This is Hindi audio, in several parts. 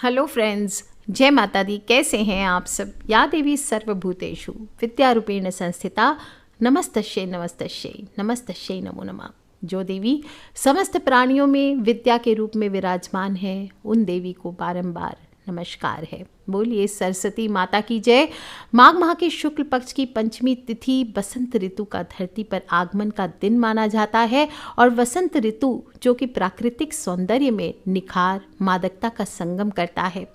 हेलो फ्रेंड्स, जय माता दी। कैसे हैं आप सब? या देवी सर्वभूतेषु विद्यारूपेण संस्थिता नमस्तस्यै नमस्तस्यै नमस्तस्यै नमो नमः। जो देवी समस्त प्राणियों में विद्या के रूप में विराजमान है, उन देवी को बारंबार नमस्कार है। बोलिए सरस्वती माता की जय। माघ माह के शुक्ल पक्ष की पंचमी तिथि बसंत ऋतु का धरती पर आगमन का दिन माना जाता है और वसंत ऋतु जो कि प्राकृतिक सौंदर्य में निखार मादकता का संगम करता है।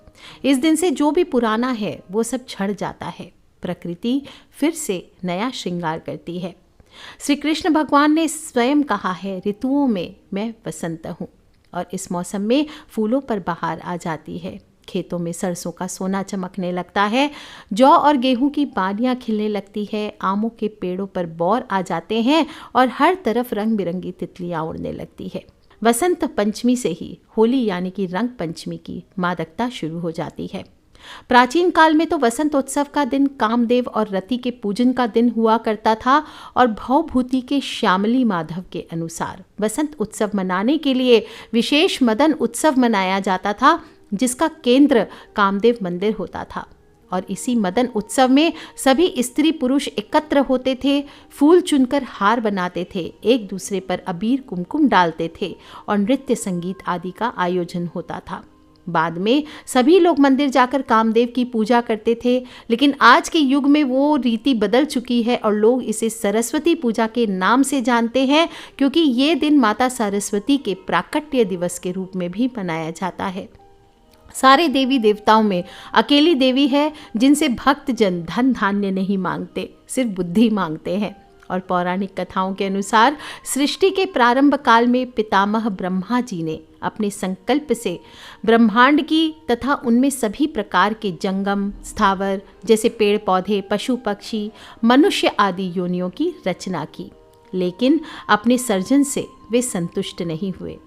इस दिन से जो भी पुराना है वो सब छड़ जाता है, प्रकृति फिर से नया श्रृंगार करती है। श्री कृष्ण भगवान ने स्वयं कहा है, ऋतुओं में मैं वसंत हूँ। और इस मौसम में फूलों पर बहार आ जाती है, खेतों में सरसों का सोना चमकने लगता है, जौ और गेहूं की बालियां खिलने लगती है, आमों के पेड़ों पर बौर आ जाते हैं और हर तरफ रंग बिरंगी तितलियां उड़ने लगती है। वसंत पंचमी से ही होली यानी कि रंग पंचमी की मादकता शुरू हो जाती है। प्राचीन काल में तो वसंत उत्सव का दिन कामदेव और रति के पूजन का दिन हुआ करता था और भवभूति के श्यामली माधव के अनुसार वसंत उत्सव मनाने के लिए विशेष मदन उत्सव मनाया जाता था, जिसका केंद्र कामदेव मंदिर होता था। और इसी मदन उत्सव में सभी स्त्री पुरुष एकत्र होते थे, फूल चुनकर हार बनाते थे, एक दूसरे पर अबीर कुमकुम डालते थे और नृत्य संगीत आदि का आयोजन होता था। बाद में सभी लोग मंदिर जाकर कामदेव की पूजा करते थे, लेकिन आज के युग में वो रीति बदल चुकी है और लोग इसे सरस्वती पूजा के नाम से जानते हैं, क्योंकि ये दिन माता सरस्वती के प्राकट्य दिवस के रूप में भी मनाया जाता है। सारे देवी देवताओं में अकेली देवी है जिनसे भक्त जन धन धान्य नहीं मांगते, सिर्फ बुद्धि मांगते हैं। और पौराणिक कथाओं के अनुसार सृष्टि के प्रारंभ काल में पितामह ब्रह्मा जी ने अपने संकल्प से ब्रह्मांड की तथा उनमें सभी प्रकार के जंगम स्थावर जैसे पेड़ पौधे, पशु पक्षी, मनुष्य आदि योनियों की रचना की। लेकिन अपने सर्जन से वे संतुष्ट नहीं हुए।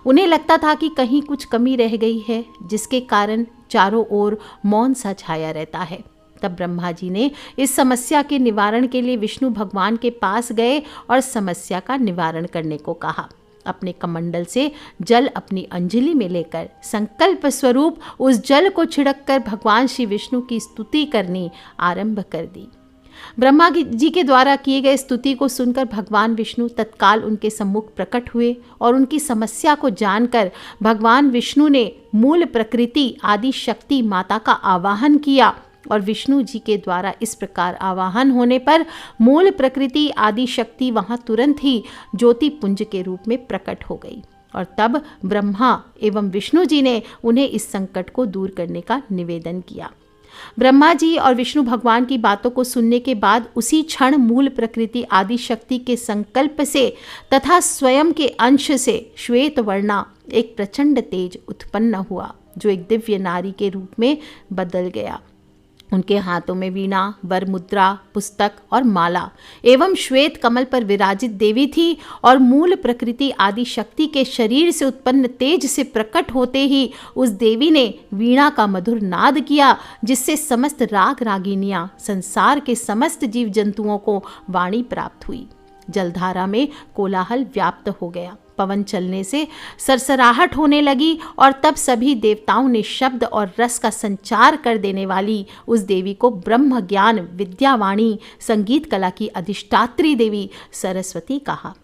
उन्हें लगता था कि कहीं कुछ कमी रह गई है, जिसके कारण चारों ओर मौन सा छाया रहता है। तब ब्रह्मा जी ने इस समस्या के निवारण के लिए विष्णु भगवान के पास गए और समस्या का निवारण करने को कहा। अपने कमंडल से जल अपनी अंजलि में लेकर संकल्प स्वरूप उस जल को छिड़ककर भगवान श्री विष्णु की स्तुति करनी आरंभ कर दी। ब्रह्मा जी के द्वारा किए गए स्तुति को सुनकर भगवान विष्णु तत्काल उनके सम्मुख प्रकट हुए और उनकी समस्या को जानकर भगवान विष्णु ने मूल प्रकृति आदि शक्ति माता का आवाहन किया। और विष्णु जी के द्वारा इस प्रकार आवाहन होने पर मूल प्रकृति आदि शक्ति वहाँ तुरंत ही ज्योति पुंज के रूप में प्रकट हो गई। और तब ब्रह्मा एवं विष्णु जी ने उन्हें इस संकट को दूर करने का निवेदन किया। ब्रह्मा जी और विष्णु भगवान की बातों को सुनने के बाद उसी क्षण मूल प्रकृति आदि शक्ति के संकल्प से तथा स्वयं के अंश से श्वेत वर्णा एक प्रचंड तेज उत्पन्न हुआ, जो एक दिव्य नारी के रूप में बदल गया। उनके हाथों में वीणा, वर मुद्रा, पुस्तक और माला एवं श्वेत कमल पर विराजित देवी थी। और मूल प्रकृति आदि शक्ति के शरीर से उत्पन्न तेज से प्रकट होते ही उस देवी ने वीणा का मधुर नाद किया, जिससे समस्त राग रागिनियां, संसार के समस्त जीव जंतुओं को वाणी प्राप्त हुई। जलधारा में कोलाहल व्याप्त हो गया, पवन चलने से सरसराहट होने लगी और तब सभी देवताओं ने शब्द और रस का संचार कर देने वाली उस देवी को ब्रह्म ज्ञान विद्यावाणी संगीत कला की अधिष्ठात्री देवी सरस्वती कहा।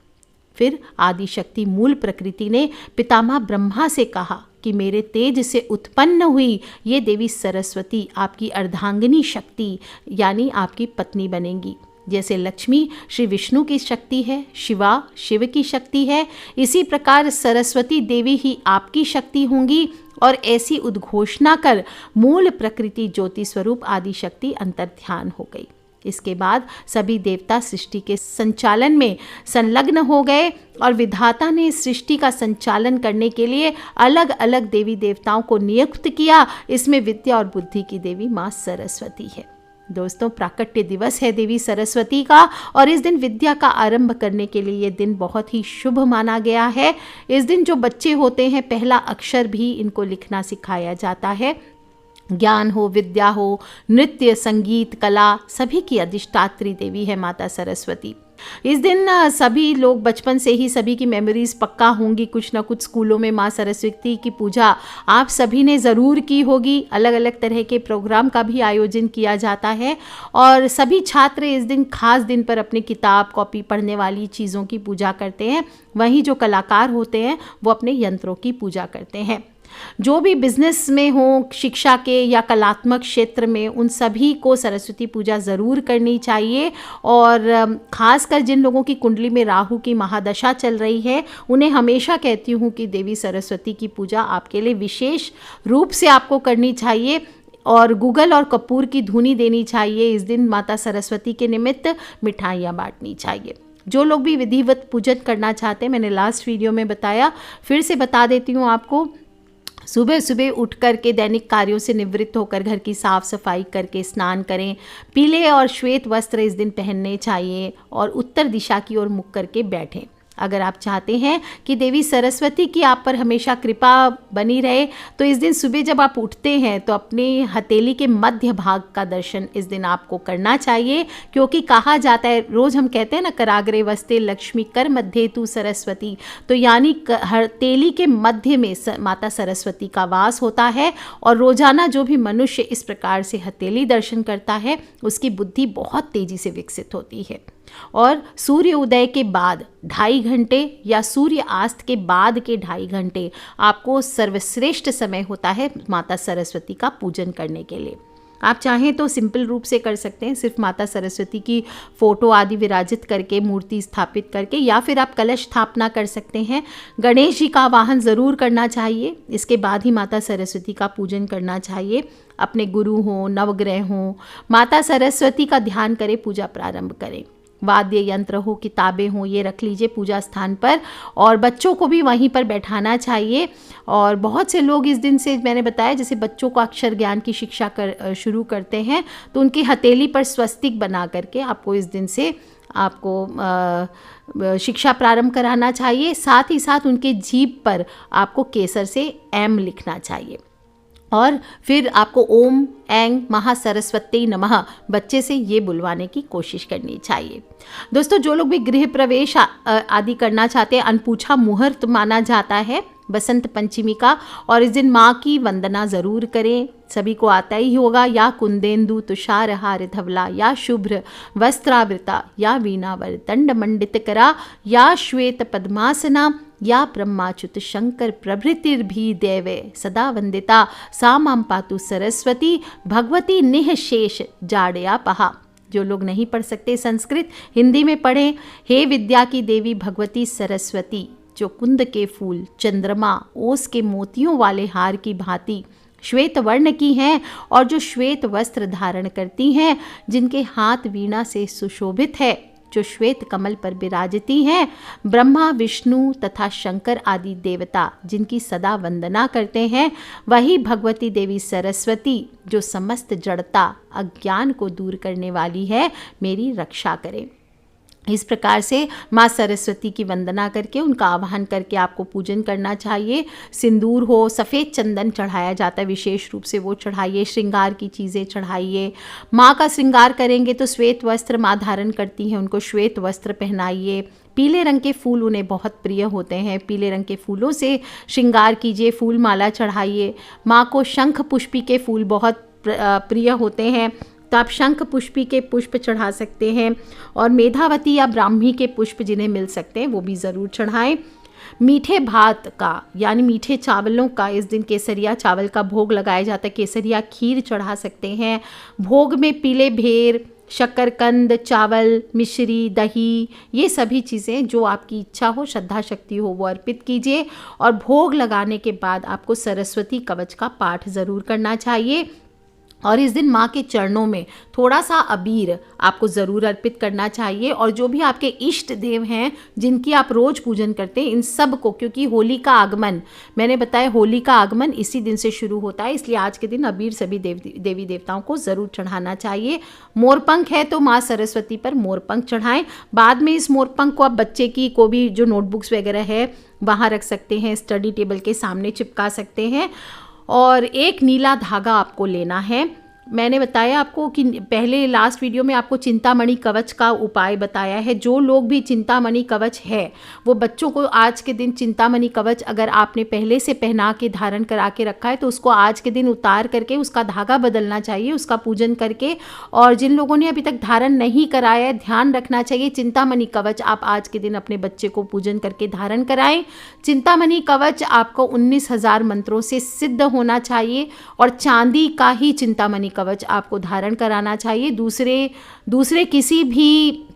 फिर आदिशक्ति मूल प्रकृति ने पितामह ब्रह्मा से कहा कि मेरे तेज से उत्पन्न हुई ये देवी सरस्वती आपकी अर्धांगिनी शक्ति यानी आपकी पत्नी बनेंगी। जैसे लक्ष्मी श्री विष्णु की शक्ति है, शिवा शिव की शक्ति है, इसी प्रकार सरस्वती देवी ही आपकी शक्ति होंगी। और ऐसी उद्घोषणा कर मूल प्रकृति ज्योति स्वरूप आदि शक्ति अंतर्ध्यान हो गई। इसके बाद सभी देवता सृष्टि के संचालन में संलग्न हो गए और विधाता ने सृष्टि का संचालन करने के लिए अलग अलग देवी देवताओं को नियुक्त किया। इसमें विद्या और बुद्धि की देवी माँ सरस्वती है। दोस्तों, प्राकट्य दिवस है देवी सरस्वती का और इस दिन विद्या का आरंभ करने के लिए ये दिन बहुत ही शुभ माना गया है। इस दिन जो बच्चे होते हैं, पहला अक्षर भी इनको लिखना सिखाया जाता है। ज्ञान हो, विद्या हो, नृत्य संगीत कला सभी की अधिष्ठात्री देवी है माता सरस्वती। इस दिन सभी लोग बचपन से ही सभी की मेमोरीज पक्का होंगी, कुछ ना कुछ स्कूलों में माँ सरस्वती की पूजा आप सभी ने ज़रूर की होगी। अलग अलग तरह के प्रोग्राम का भी आयोजन किया जाता है और सभी छात्र इस दिन खास दिन पर अपनी किताब कॉपी पढ़ने वाली चीज़ों की पूजा करते हैं। वहीं जो कलाकार होते हैं वो अपने यंत्रों की पूजा करते हैं। जो भी बिजनेस में हो, शिक्षा के या कलात्मक क्षेत्र में, उन सभी को सरस्वती पूजा ज़रूर करनी चाहिए। और ख़ासकर जिन लोगों की कुंडली में राहु की महादशा चल रही है, उन्हें हमेशा कहती हूँ कि देवी सरस्वती की पूजा आपके लिए विशेष रूप से आपको करनी चाहिए और गूगल और कपूर की धूनी देनी चाहिए। इस दिन माता सरस्वती के निमित्त मिठाइयाँ बांटनी चाहिए। जो लोग भी विधिवत पूजन करना चाहते हैं, मैंने लास्ट वीडियो में बताया, फिर से बता देती हूँ आपको। सुबह सुबह उठ कर के दैनिक कार्यों से निवृत्त होकर घर की साफ़ सफाई करके स्नान करें। पीले और श्वेत वस्त्र इस दिन पहनने चाहिए और उत्तर दिशा की ओर मुख करके बैठें। अगर आप चाहते हैं कि देवी सरस्वती की आप पर हमेशा कृपा बनी रहे, तो इस दिन सुबह जब आप उठते हैं तो अपने हथेली के मध्य भाग का दर्शन इस दिन आपको करना चाहिए, क्योंकि कहा जाता है, रोज़ हम कहते हैं ना, कराग्रे वस्ते लक्ष्मी कर मध्य तू सरस्वती, तो यानी हथेली के मध्य में माता सरस्वती का वास होता है। और रोजाना जो भी मनुष्य इस प्रकार से हथेली दर्शन करता है, उसकी बुद्धि बहुत तेज़ी से विकसित होती है। और सूर्य उदय के बाद 2.5 घंटे या सूर्य अस्त के बाद के 2.5 घंटे आपको सर्वश्रेष्ठ समय होता है माता सरस्वती का पूजन करने के लिए। आप चाहें तो सिंपल रूप से कर सकते हैं, सिर्फ माता सरस्वती की फ़ोटो आदि विराजित करके, मूर्ति स्थापित करके, या फिर आप कलश स्थापना कर सकते हैं। गणेश जी का आवाहन ज़रूर करना चाहिए, इसके बाद ही माता सरस्वती का पूजन करना चाहिए। अपने गुरु हों, नवग्रह हों, माता सरस्वती का ध्यान करें, पूजा प्रारंभ करें। वाद्य यंत्र हो, किताबें हों, ये रख लीजिए पूजा स्थान पर, और बच्चों को भी वहीं पर बैठाना चाहिए। और बहुत से लोग इस दिन से, मैंने बताया, जैसे बच्चों को अक्षर ज्ञान की शिक्षा शुरू करते हैं, तो उनकी हथेली पर स्वस्तिक बना करके आपको इस दिन से आपको शिक्षा प्रारंभ कराना चाहिए। साथ ही साथ उनके जीभ पर आपको केसर से एम लिखना चाहिए और फिर आपको ओम ऐं महासरस्वती नमः बच्चे से ये बुलवाने की कोशिश करनी चाहिए। दोस्तों, जो लोग भी गृह प्रवेश आदि करना चाहते हैं, अनपूछा मुहूर्त माना जाता है बसंत पंचमी का, और इस दिन माँ की वंदना ज़रूर करें। सभी को आता ही होगा, या कुंदेन्दु तुषारहार धवला, या शुभ्र वस्त्रावृता, या वीणावर दंड मंडित करा, या श्वेत पद्मासना, या ब्रह्माच्युत शंकर प्रभृतिर्भी देवे सदा वंदिता, सा मां पातु सरस्वती भगवती निःशेष जाड़या पहा। जो लोग नहीं पढ़ सकते संस्कृत, हिंदी में पढ़ें। हे विद्या की देवी भगवती सरस्वती, जो कुंद के फूल, चंद्रमा, ओस के मोतियों वाले हार की भांति श्वेत वर्ण की हैं और जो श्वेत वस्त्र धारण करती हैं, जिनके हाथ वीणा से सुशोभित है, जो श्वेत कमल पर विराजती हैं, ब्रह्मा, विष्णु तथा शंकर आदि देवता जिनकी सदा वंदना करते हैं, वही भगवती देवी सरस्वती, जो समस्त जड़ता अज्ञान को दूर करने वाली है, मेरी रक्षा करें। इस प्रकार से माँ सरस्वती की वंदना करके, उनका आवाहन करके आपको पूजन करना चाहिए। सिंदूर हो, सफ़ेद चंदन चढ़ाया जाता है, विशेष रूप से वो चढ़ाइए। श्रृंगार की चीज़ें चढ़ाइए। माँ का श्रृंगार करेंगे तो श्वेत वस्त्र माँ धारण करती हैं, उनको श्वेत वस्त्र पहनाइए। पीले रंग के फूल उन्हें बहुत प्रिय होते हैं, पीले रंग के फूलों से श्रृंगार कीजिए, फूल माला चढ़ाइए। माँ को शंख पुष्पी के फूल बहुत प्रिय होते हैं, तो आप शंख पुष्पी के पुष्प चढ़ा सकते हैं, और मेधावती या ब्राह्मी के पुष्प जिन्हें मिल सकते हैं वो भी ज़रूर चढ़ाएं। मीठे भात का यानी मीठे चावलों का इस दिन केसरिया चावल का भोग लगाया जाता है, केसरिया खीर चढ़ा सकते हैं। भोग में पीले भेर, शक्करकंद, चावल, मिश्री, दही, ये सभी चीज़ें जो आपकी इच्छा हो, श्रद्धा शक्ति हो, वो अर्पित कीजिए। और भोग लगाने के बाद आपको सरस्वती कवच का पाठ ज़रूर करना चाहिए। और इस दिन माँ के चरणों में थोड़ा सा अबीर आपको ज़रूर अर्पित करना चाहिए। और जो भी आपके इष्ट देव हैं, जिनकी आप रोज़ पूजन करते हैं, इन सब को, क्योंकि होली का आगमन, मैंने बताया होली का आगमन इसी दिन से शुरू होता है, इसलिए आज के दिन अबीर सभी देवी देवताओं को ज़रूर चढ़ाना चाहिए। मोरपंख है तो माँ सरस्वती पर मोरपंख चढ़ाएं। बाद में इस मोरपंख को आप बच्चे की को भी जो नोटबुक्स वगैरह है वहाँ रख सकते हैं, स्टडी टेबल के सामने चिपका सकते हैं। और एक नीला धागा आपको लेना है मैंने बताया आपको कि पहले लास्ट वीडियो में आपको चिंतामणि कवच का उपाय बताया है। जो लोग भी चिंतामणि कवच है वो बच्चों को आज के दिन चिंतामणि कवच अगर आपने पहले से पहना के धारण करा के रखा है तो उसको आज के दिन उतार करके उसका धागा बदलना चाहिए, उसका पूजन करके। और जिन लोगों ने अभी तक धारण नहीं कराया है, ध्यान रखना चाहिए, चिंतामणि कवच आप आज के दिन अपने बच्चे को पूजन करके धारण कराएं। चिंतामणि कवच आपको 19,000 मंत्रों से सिद्ध होना चाहिए और चांदी का ही चिंतामणि कवच आपको धारण कराना चाहिए। दूसरे किसी भी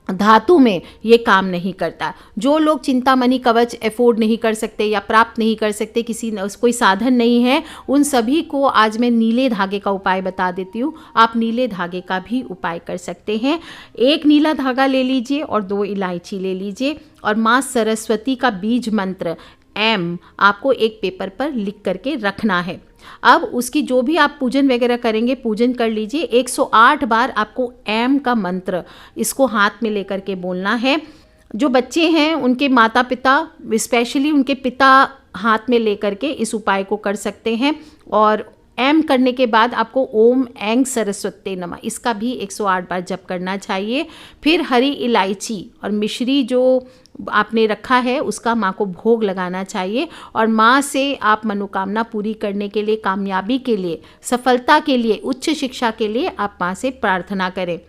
धातु में ये काम नहीं करता। जो लोग चिंतामणि कवच अफोर्ड नहीं कर सकते या प्राप्त नहीं कर सकते, कोई साधन नहीं है, उन सभी को आज मैं नीले धागे का उपाय बता देती हूँ। आप नीले धागे का भी उपाय कर सकते हैं। एक नीला धागा ले लीजिए और 2 इलायची ले लीजिए और माँ सरस्वती का बीज मंत्र एम आपको एक पेपर पर लिख करके रखना है। अब उसकी जो भी आप पूजन वगैरह करेंगे, पूजन कर लीजिए। 108 बार आपको एम का मंत्र इसको हाथ में लेकर के बोलना है। जो बच्चे हैं उनके माता पिता, स्पेशली उनके पिता हाथ में लेकर के इस उपाय को कर सकते हैं। और एम करने के बाद आपको ओम ऐंग सरस्वती नमः इसका भी 108 बार जप करना चाहिए। फिर हरी इलायची और मिश्री जो आपने रखा है उसका माँ को भोग लगाना चाहिए और माँ से आप मनोकामना पूरी करने के लिए, कामयाबी के लिए, सफलता के लिए, उच्च शिक्षा के लिए आप माँ से प्रार्थना करें।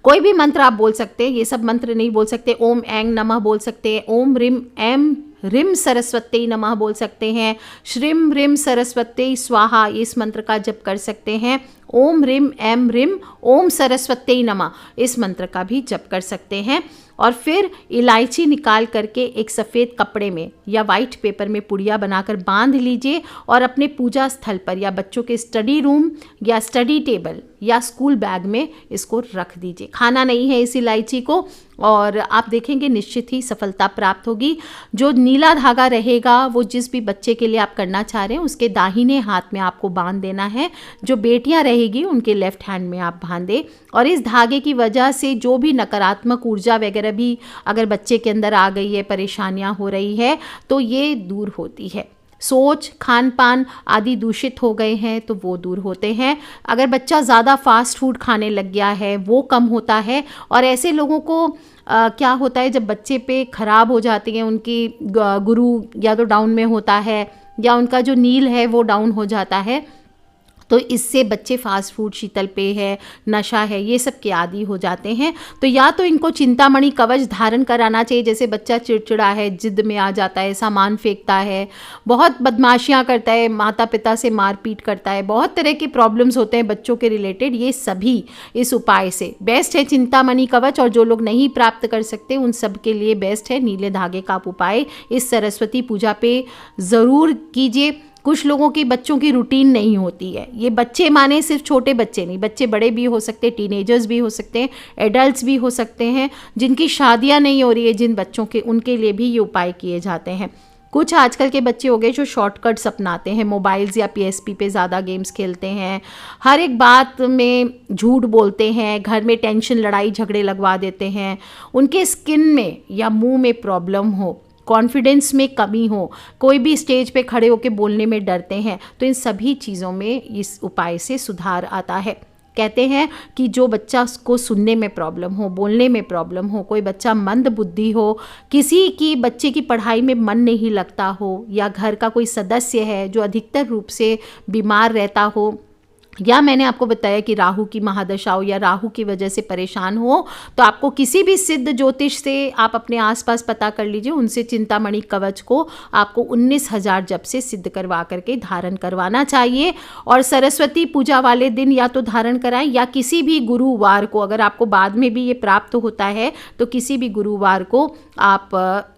कोई भी मंत्र आप बोल सकते हैं, ये सब मंत्र नहीं बोल सकते। ओम ऐंग नमः बोल सकते हैं, ओम रिम एम रिम सरस्वती नमः बोल सकते हैं, श्रीम रिम सरस्वती स्वाहा इस मंत्र का जप कर सकते हैं। ओम रिम एम रिम ओम सरस्वती नमः इस मंत्र का भी जप कर सकते हैं। और फिर इलायची निकाल करके एक सफ़ेद कपड़े में या वाइट पेपर में पुड़िया बनाकर बांध लीजिए और अपने पूजा स्थल पर या बच्चों के स्टडी रूम या स्टडी टेबल या स्कूल बैग में इसको रख दीजिए। खाना नहीं है इस इलायची को और आप देखेंगे निश्चित ही सफलता प्राप्त होगी। जो नीला धागा रहेगा वो जिस भी बच्चे के लिए आप करना चाह रहे हैं उसके दाहिने हाथ में आपको बांध देना है। जो बेटियां रहेगी उनके लेफ्ट हैंड में आप बांधें और इस धागे की वजह से जो भी नकारात्मक ऊर्जा वगैरह भी अगर बच्चे के अंदर आ गई है, परेशानियां हो रही है, तो ये दूर होती है। सोच, खान पान आदि दूषित हो गए हैं तो वो दूर होते हैं। अगर बच्चा ज़्यादा फास्ट फूड खाने लग गया है वो कम होता है। और ऐसे लोगों को क्या होता है, जब बच्चे पे खराब हो जाती हैं, उनकी गुरु या तो डाउन में होता है या उनका जो नील है वो डाउन हो जाता है, तो इससे बच्चे फास्ट फूड, शीतल पेय है, नशा है, ये सब के आदी हो जाते हैं। तो या तो इनको चिंतामणि कवच धारण कराना चाहिए। जैसे बच्चा चिड़चिड़ा है, जिद में आ जाता है, सामान फेंकता है, बहुत बदमाशियां करता है, माता पिता से मारपीट करता है, बहुत तरह के प्रॉब्लम्स होते हैं बच्चों के रिलेटेड, ये सभी इस उपाय से बेस्ट है चिंतामणि कवच। और जो लोग नहीं प्राप्त कर सकते उन सब के लिए बेस्ट है नीले धागे का उपाय। इस सरस्वती पूजा पे ज़रूर कीजिए। कुछ लोगों की बच्चों की रूटीन नहीं होती है। ये बच्चे माने सिर्फ छोटे बच्चे नहीं, बच्चे बड़े भी हो सकते हैं, टीनेजर्स भी हो सकते हैं, एडल्ट्स भी हो सकते हैं, जिनकी शादियां नहीं हो रही है, जिन बच्चों के, उनके लिए भी ये उपाय किए जाते हैं। कुछ आजकल के बच्चे हो गए जो शॉर्टकट्स अपनाते हैं, मोबाइल्स या PSP पे ज़्यादा गेम्स खेलते हैं, हर एक बात में झूठ बोलते हैं, घर में टेंशन, लड़ाई झगड़े लगवा देते हैं, उनके स्किन में या मुंह में प्रॉब्लम हो, कॉन्फिडेंस में कमी हो, कोई भी स्टेज पे खड़े होकर बोलने में डरते हैं, तो इन सभी चीज़ों में इस उपाय से सुधार आता है। कहते हैं कि जो बच्चा को सुनने में प्रॉब्लम हो, बोलने में प्रॉब्लम हो, कोई बच्चा मंद बुद्धि हो, किसी की बच्चे की पढ़ाई में मन नहीं लगता हो, या घर का कोई सदस्य है जो अधिकतर रूप से बीमार रहता हो, या मैंने आपको बताया कि राहु की महादशा हो या राहु की वजह से परेशान हो, तो आपको किसी भी सिद्ध ज्योतिष से आप अपने आसपास पता कर लीजिए, उनसे चिंतामणि कवच को आपको 19,000 जप से सिद्ध करवा करके धारण करवाना चाहिए। और सरस्वती पूजा वाले दिन या तो धारण कराएं या किसी भी गुरुवार को, अगर आपको बाद में भी ये प्राप्त होता है तो किसी भी गुरुवार को आप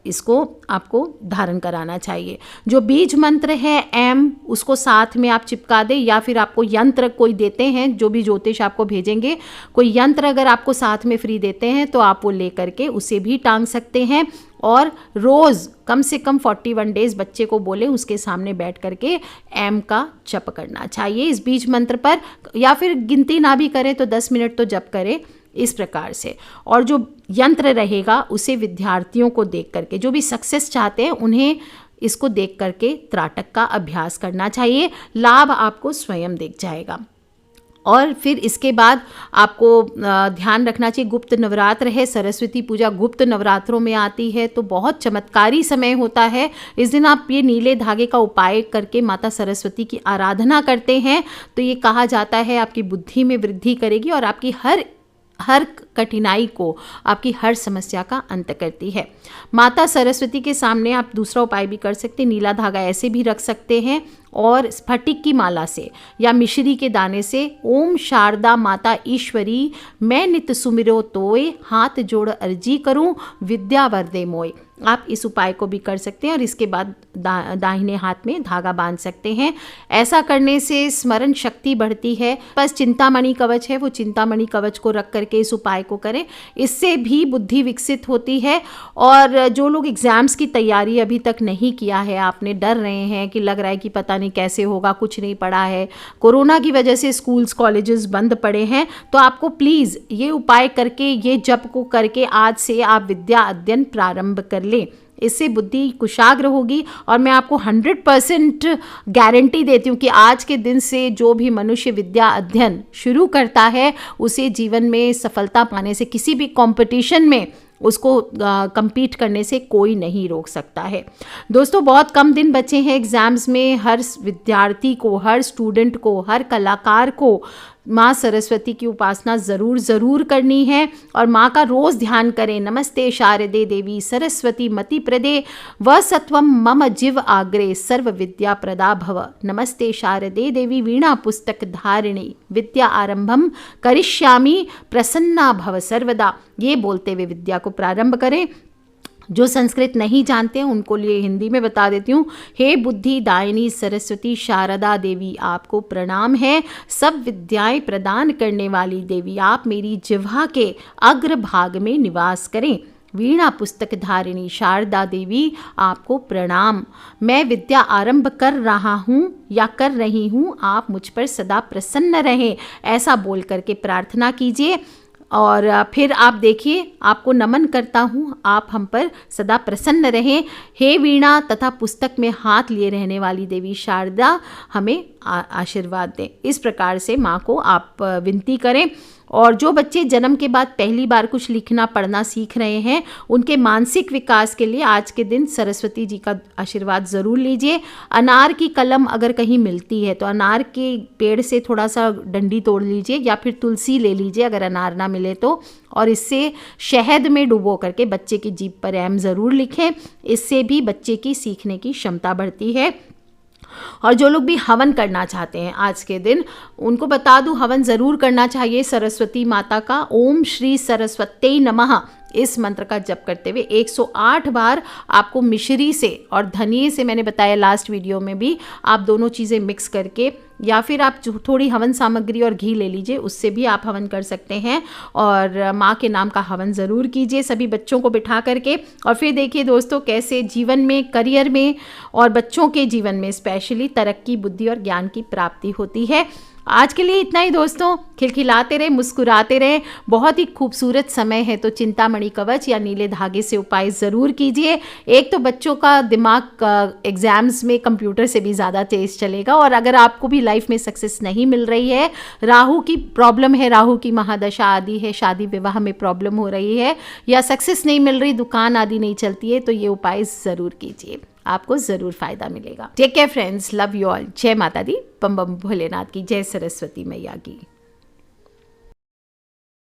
इसको आपको धारण कराना चाहिए। जो बीज मंत्र है एम, उसको साथ में आप चिपका दें, या फिर आपको यंत्र कोई देते हैं, जो भी ज्योतिष आपको भेजेंगे, कोई यंत्र अगर आपको साथ में फ्री देते हैं तो आप वो ले करके उसे भी टांग सकते हैं। और रोज़ कम से कम 41 डेज बच्चे को बोले उसके सामने बैठ करके एम का जप करना चाहिए इस बीज मंत्र पर, या फिर गिनती ना भी करें तो 10 मिनट तो जप करें इस प्रकार से। और जो यंत्र रहेगा उसे विद्यार्थियों को देख करके, जो भी सक्सेस चाहते हैं उन्हें इसको देख करके त्राटक का अभ्यास करना चाहिए। लाभ आपको स्वयं दिख जाएगा। और फिर इसके बाद आपको ध्यान रखना चाहिए, गुप्त नवरात्र है, सरस्वती पूजा गुप्त नवरात्रों में आती है, तो बहुत चमत्कारी समय होता है। इस दिन आप ये नीले धागे का उपाय करके माता सरस्वती की आराधना करते हैं तो ये कहा जाता है आपकी बुद्धि में वृद्धि करेगी और आपकी हर कठिनाई को, आपकी हर समस्या का अंत करती है। माता सरस्वती के सामने आप दूसरा उपाय भी कर सकते हैं, नीला धागा ऐसे भी रख सकते हैं और स्फटिक की माला से या मिश्री के दाने से ओम शारदा माता ईश्वरी मैं नित सुमिरो तोय हाथ जोड़ अर्जी करूं विद्या वरदे मोय। आप इस उपाय को भी कर सकते हैं और इसके बाद दाहिने हाथ में धागा बांध सकते हैं। ऐसा करने से स्मरण शक्ति बढ़ती है। बस चिंतामणि कवच है, वो चिंतामणि कवच को रख करके इस उपाय को करें, इससे भी बुद्धि विकसित होती है। और जो लोग एग्जाम्स की तैयारी अभी तक नहीं किया है, आपने डर रहे हैं कि लग रहा है कि पता नहीं कैसे होगा, कुछ नहीं पढ़ा है, कोरोना की वजह से स्कूल्स कॉलेजेस बंद पड़े हैं, तो आपको प्लीज़ ये उपाय करके, ये जप को करके आज से आप विद्या अध्ययन प्रारंभ कर लें। इससे बुद्धि कुशाग्र होगी और मैं आपको 100% गारंटी देती हूँ कि आज के दिन से जो भी मनुष्य विद्या अध्ययन शुरू करता है उसे जीवन में सफलता पाने से, किसी भी कंपटीशन में उसको compete करने से कोई नहीं रोक सकता है। दोस्तों बहुत कम दिन बचे हैं एग्ज़ाम्स में। हर विद्यार्थी को, हर स्टूडेंट को, हर कलाकार को माँ सरस्वती की उपासना ज़रूर करनी है और माँ का रोज़ ध्यान करें। नमस्ते शारदे देवी सरस्वती मति प्रदे व सत्वम मम जीव आग्रे सर्व विद्या प्रदा भव। नमस्ते शारदे देवी वीणा पुस्तक धारिणी विद्या आरंभम करिष्यामि प्रसन्ना भव सर्वदा। ये बोलते हुए विद्या को प्रारंभ करें। जो संस्कृत नहीं जानते हैं उनको लिए हिंदी में बता देती हूँ। हे बुद्धि दायिनी सरस्वती शारदा देवी, आपको प्रणाम है। सब विद्याएं प्रदान करने वाली देवी, आप मेरी जिह्वा के अग्रभाग में निवास करें। वीणा पुस्तक धारिणी शारदा देवी, आपको प्रणाम। मैं विद्या आरंभ कर रहा हूँ या कर रही हूँ, आप मुझ पर सदा प्रसन्न रहें, ऐसा बोल करके प्रार्थना कीजिए। और फिर आप देखिए, आपको नमन करता हूँ, आप हम पर सदा प्रसन्न रहें। हे वीणा तथा पुस्तक में हाथ लिए रहने वाली देवी शारदा, हमें आशीर्वाद दें। इस प्रकार से माँ को आप विनती करें। और जो बच्चे जन्म के बाद पहली बार कुछ लिखना पढ़ना सीख रहे हैं, उनके मानसिक विकास के लिए आज के दिन सरस्वती जी का आशीर्वाद ज़रूर लीजिए। अनार की कलम अगर कहीं मिलती है तो अनार के पेड़ से थोड़ा सा डंडी तोड़ लीजिए या फिर तुलसी ले लीजिए अगर अनार ना मिले तो, और इससे शहद में डुबो करके बच्चे की जीभ पर एम ज़रूर लिखें। इससे भी बच्चे की सीखने की क्षमता बढ़ती है। और जो लोग भी हवन करना चाहते हैं आज के दिन, उनको बता दूं हवन ज़रूर करना चाहिए सरस्वती माता का। ओम श्री सरस्वती नमः इस मंत्र का जप करते हुए 108 बार आपको मिश्री से और धनिये से, मैंने बताया लास्ट वीडियो में भी, आप दोनों चीज़ें मिक्स करके या फिर आप थोड़ी हवन सामग्री और घी ले लीजिए, उससे भी आप हवन कर सकते हैं। और माँ के नाम का हवन ज़रूर कीजिए सभी बच्चों को बिठा करके। और फिर देखिए दोस्तों कैसे जीवन में, करियर में और बच्चों के जीवन में स्पेशली तरक्की, बुद्धि और ज्ञान की प्राप्ति होती है। आज के लिए इतना ही दोस्तों। खिलखिलाते रहे, मुस्कुराते रहे। बहुत ही खूबसूरत समय है तो चिंतामणि कवच या नीले धागे से उपाय ज़रूर कीजिए। एक तो बच्चों का दिमाग एग्जाम्स में कंप्यूटर से भी ज़्यादा तेज चलेगा। और अगर आपको भी लाइफ में सक्सेस नहीं मिल रही है, राहु की प्रॉब्लम है, राहु की महादशा आदि है, शादी विवाह में प्रॉब्लम हो रही है या सक्सेस नहीं मिल रही, दुकान आदि नहीं चलती है, तो ये उपाय ज़रूर कीजिए, आपको ज़रूर फायदा मिलेगा। Take care friends, love you all. जय माता दी, बम बम भोलेनाथ की, जय सरस्वती मैया की।